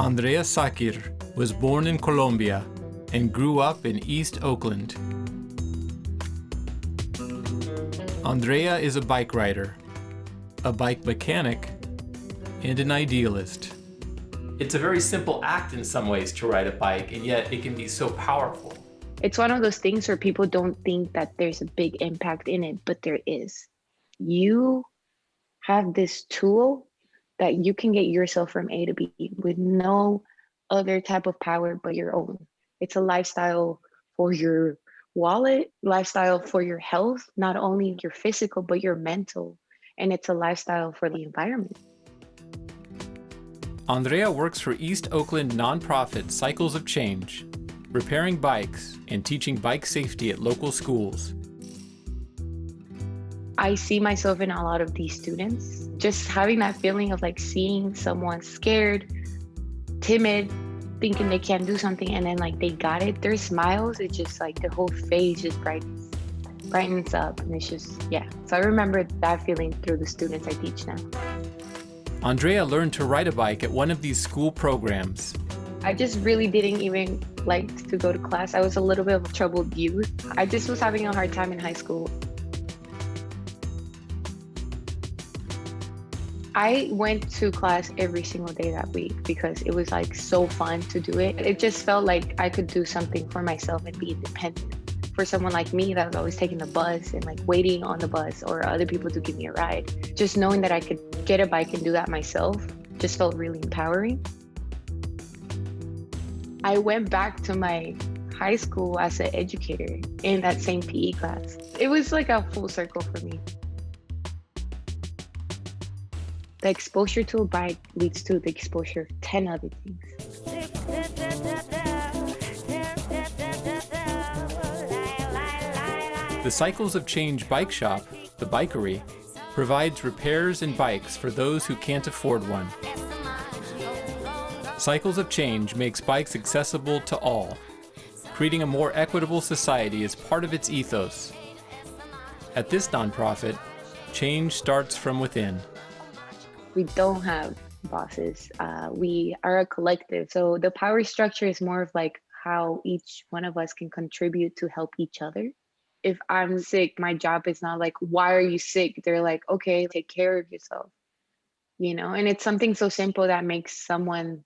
Andrea Sakir was born in Colombia and grew up in East Oakland. Andrea is a bike rider, a bike mechanic, and an idealist. It's a very simple act in some ways to ride a bike, and yet it can be so powerful. It's one of those things where people don't think that there's a big impact in it, but there is. You have this tool that you can get yourself from A to B with no other type of power but your own. It's a lifestyle for your wallet, lifestyle for your health, not only your physical, but your mental. And it's a lifestyle for the environment. Andrea works for East Oakland nonprofit Cycles of Change, repairing bikes and teaching bike safety at local schools. I see myself in a lot of these students, just having that feeling of like seeing someone scared, timid, thinking they can't do something, and then like they got it. Their smiles, it's just like their whole face just brightens up, and it's just, yeah. So I remember that feeling through the students I teach now. Andrea learned to ride a bike at one of these school programs. I just really didn't even like to go to class. I was a little bit of a troubled youth. I just was having a hard time in high school. I went to class every single day that week because it was like so fun to do it. It just felt like I could do something for myself and be independent. For someone like me that was always taking the bus and like waiting on the bus or other people to give me a ride, just knowing that I could get a bike and do that myself just felt really empowering. I went back to my high school as an educator in that same PE class. It was like a full circle for me. The exposure to a bike leads to the exposure of 10 other things. The Cycles of Change bike shop, the Bikery, provides repairs and bikes for those who can't afford one. Cycles of Change makes bikes accessible to all. Creating a more equitable society is part of its ethos. At this nonprofit, change starts from within. We don't have bosses. We are a collective. So the power structure is more of like how each one of us can contribute to help each other. If I'm sick, my job is not like, why are you sick? They're like, okay, take care of yourself, you know? And it's something so simple that makes someone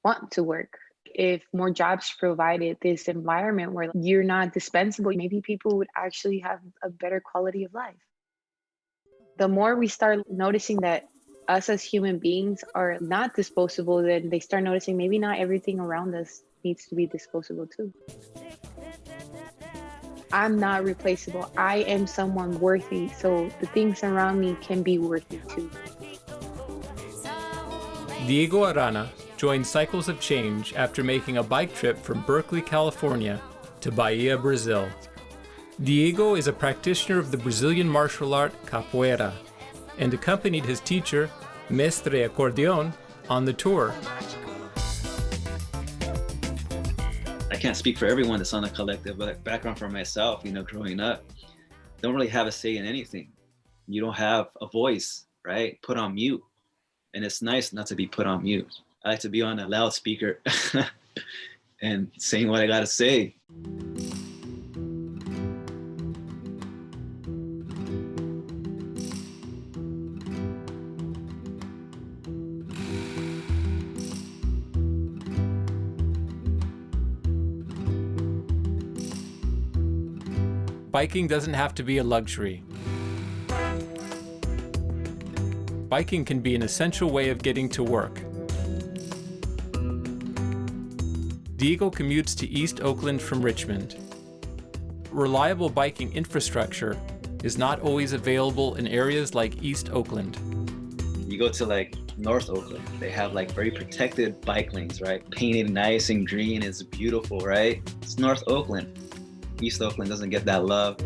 want to work. If more jobs provided this environment where you're not dispensable, maybe people would actually have a better quality of life. The more we start noticing that us as human beings are not disposable, then they start noticing maybe not everything around us needs to be disposable too. I'm not replaceable. I am someone worthy, so the things around me can be worthy too. Diego Arana joined Cycles of Change after making a bike trip from Berkeley, California to Bahia, Brazil. Diego is a practitioner of the Brazilian martial art capoeira and accompanied his teacher, Mestre Acordeon, on the tour. I can't speak for everyone that's on the collective, but background for myself, you know, growing up, don't really have a say in anything. You don't have a voice, right? Put on mute. And it's nice not to be put on mute. I like to be on a loudspeaker and saying what I gotta say. Biking doesn't have to be a luxury. Biking can be an essential way of getting to work. Diego commutes to East Oakland from Richmond. Reliable biking infrastructure is not always available in areas like East Oakland. You go to like North Oakland, they have like very protected bike lanes, right? Painted nice and green, it's beautiful, right? It's North Oakland. East Oakland doesn't get that love.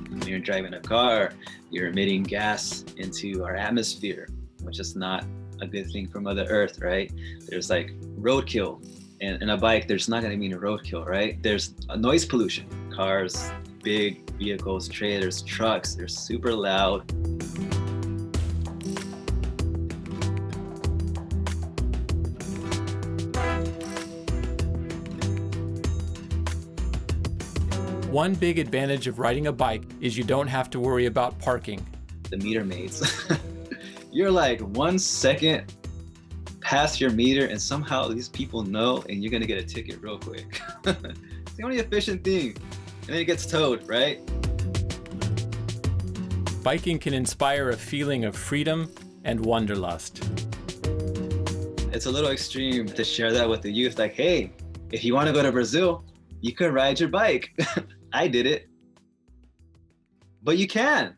When you're driving a car, you're emitting gas into our atmosphere, which is not a good thing for Mother Earth, right? There's like roadkill. And in a bike, there's not gonna be any roadkill, right? There's a noise pollution, cars, big vehicles, trailers, trucks. They're super loud. One big advantage of riding a bike is you don't have to worry about parking. The meter maids. You're like 1 second past your meter and somehow these people know and you're gonna get a ticket real quick. It's the only efficient thing. And then it gets towed, right? Biking can inspire a feeling of freedom and wanderlust. It's a little extreme to share that with the youth. Like, hey, if you want to go to Brazil, you could ride your bike. I did it. But you can.